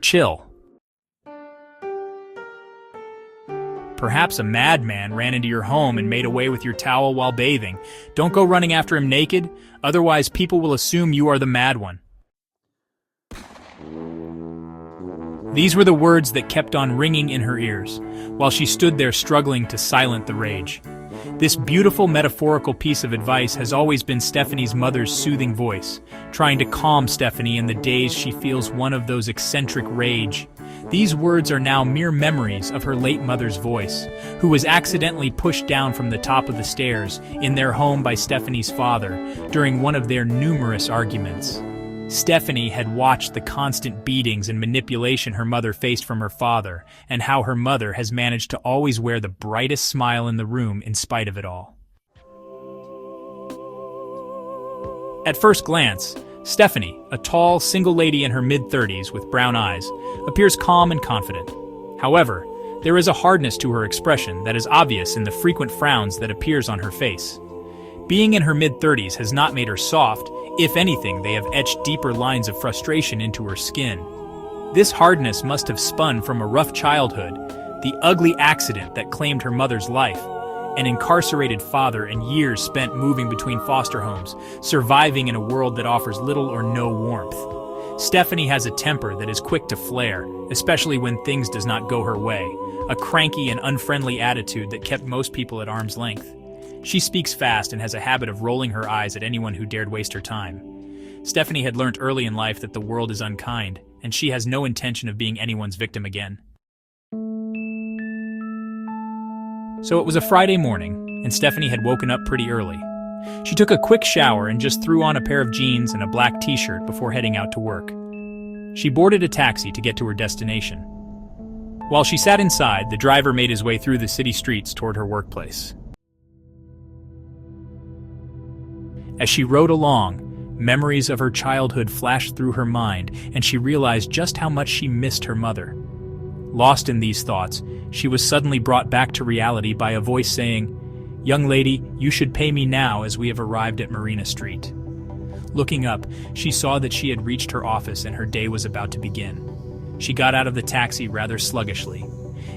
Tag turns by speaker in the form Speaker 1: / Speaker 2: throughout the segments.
Speaker 1: Chill. Perhaps a madman ran into your home and made away with your towel while bathing. Don't go running after him naked, otherwise people will assume you are the mad one. These were the words that kept on ringing in her ears, while she stood there struggling to silence the rage. This beautiful metaphorical piece of advice has always been Stephanie's mother's soothing voice, trying to calm Stephanie in the days she feels one of those eccentric rage. These words are now mere memories of her late mother's voice, who was accidentally pushed down from the top of the stairs in their home by Stephanie's father during one of their numerous arguments. Stephanie had watched the constant beatings and manipulation her mother faced from her father, and how her mother has managed to always wear the brightest smile in the room in spite of it all. At first glance, Stephanie, a tall, single lady in her mid-30s with brown eyes, appears calm and confident. However, there is a hardness to her expression that is obvious in the frequent frowns that appears on her face. Being in her mid-30s has not made her soft. If anything, they have etched deeper lines of frustration into her skin. This hardness must have spun from a rough childhood, the ugly accident that claimed her mother's life, an incarcerated father, and years spent moving between foster homes, surviving in a world that offers little or no warmth. Stephanie has a temper that is quick to flare, especially when things does not go her way, a cranky and unfriendly attitude that kept most people at arm's length. She speaks fast and has a habit of rolling her eyes at anyone who dared waste her time. Stephanie had learnt early in life that the world is unkind, and she has no intention of being anyone's victim again. So it was a Friday morning, and Stephanie had woken up pretty early. She took a quick shower and just threw on a pair of jeans and a black t-shirt before heading out to work. She boarded a taxi to get to her destination. While she sat inside, the driver made his way through the city streets toward her workplace. As she rode along, memories of her childhood flashed through her mind, and she realized just how much she missed her mother. Lost in these thoughts, she was suddenly brought back to reality by a voice saying, "Young lady, you should pay me now as we have arrived at Marina Street." Looking up, she saw that she had reached her office and her day was about to begin. She got out of the taxi rather sluggishly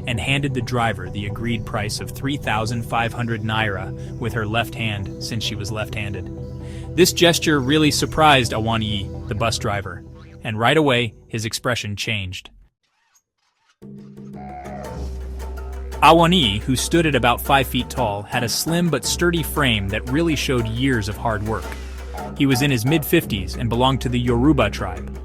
Speaker 1: and handed the driver the agreed price of 3,500 naira with her left hand, since she was left-handed. This gesture really surprised Awani, the bus driver, and right away his expression changed. Awani, who stood at about 5 feet tall, had a slim but sturdy frame that really showed years of hard work. He was in his mid-50s and belonged to the Yoruba tribe.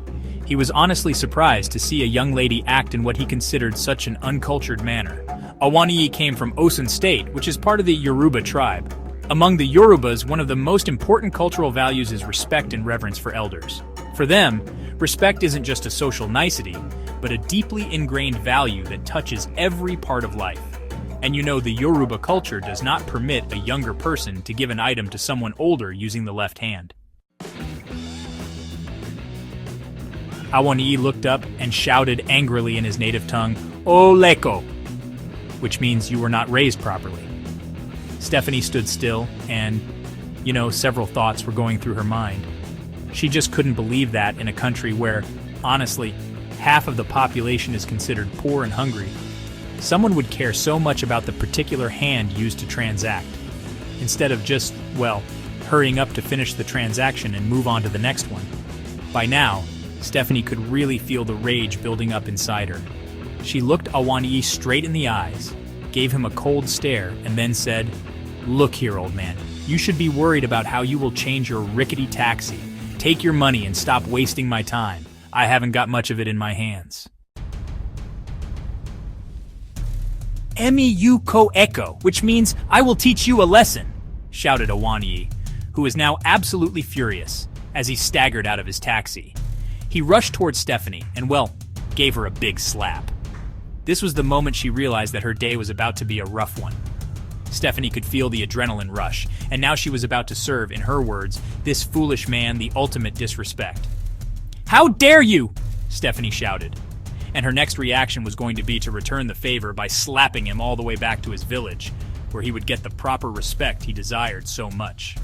Speaker 1: He was honestly surprised to see a young lady act in what he considered such an uncultured manner. Awani came from Osun State, which is part of the Yoruba tribe. Among the Yorubas, one of the most important cultural values is respect and reverence for elders. For them, respect isn't just a social nicety, but a deeply ingrained value that touches every part of life. And you know, the Yoruba culture does not permit a younger person to give an item to someone older using the left hand. Awani looked up and shouted angrily in his native tongue, "Oleko," which means you were not raised properly. Stephanie stood still and, several thoughts were going through her mind. She just couldn't believe that in a country where, honestly, half of the population is considered poor and hungry, someone would care so much about the particular hand used to transact, instead of just, hurrying up to finish the transaction and move on to the next one. By now, Stephanie could really feel the rage building up inside her. She looked Awani straight in the eyes, gave him a cold stare, and then said, "Look here, old man, you should be worried about how you will change your rickety taxi. Take your money and stop wasting my time. I haven't got much of it in my hands." "Emi ko eko," which means "I will teach you a lesson," shouted Awani, who was now absolutely furious, as he staggered out of his taxi. He rushed towards Stephanie and, gave her a big slap. This was the moment she realized that her day was about to be a rough one. Stephanie could feel the adrenaline rush, and now she was about to serve, in her words, this foolish man the ultimate disrespect. "How dare you!" Stephanie shouted. And her next reaction was going to be to return the favor by slapping him all the way back to his village, where he would get the proper respect he desired so much.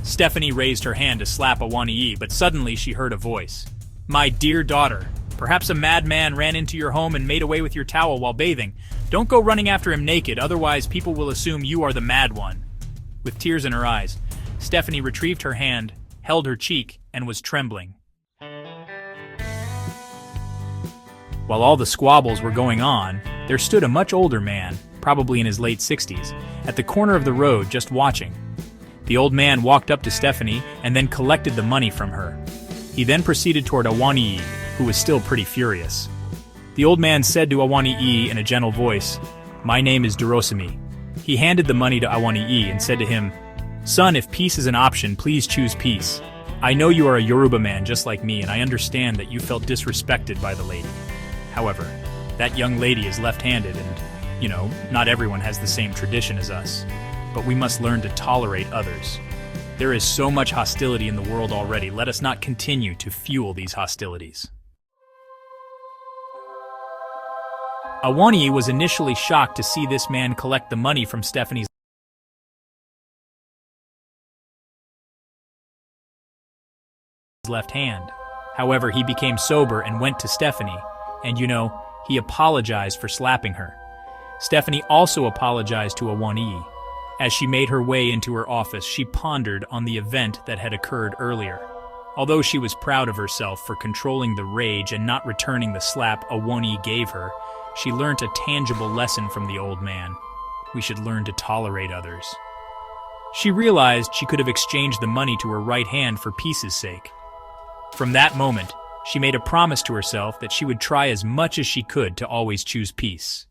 Speaker 1: Stephanie raised her hand to slap Awani, but suddenly she heard a voice. "My dear daughter, Perhaps a madman ran into your home and made away with your towel while bathing. Don't go running after him naked, otherwise people will assume you are the mad one. With tears in her eyes, Stephanie retrieved her hand, held her cheek, and was trembling. While all the squabbles were going on, there stood a much older man, probably in his late 60s, at the corner of the road just watching. The old man walked up to Stephanie and then collected the money from her. He then proceeded toward Awanii, who was still pretty furious. The old man said to Awanii in a gentle voice, "My name is Durosami." He handed the money to Awanii and said to him, "Son, if peace is an option, please choose peace. I know you are a Yoruba man just like me, and I understand that you felt disrespected by the lady. However, that young lady is left-handed and, not everyone has the same tradition as us. But we must learn to tolerate others. There is so much hostility in the world already. Let us not continue to fuel these hostilities." Awanii was initially shocked to see this man collect the money from Stephanie's left hand. However, he became sober and went to Stephanie, and he apologized for slapping her. Stephanie also apologized to Awanii. As she made her way into her office, she pondered on the event that had occurred earlier. Although she was proud of herself for controlling the rage and not returning the slap Awanii gave her, she learnt a tangible lesson from the old man. We should learn to tolerate others. She realized she could have exchanged the money to her right hand for peace's sake. From that moment, she made a promise to herself that she would try as much as she could to always choose peace.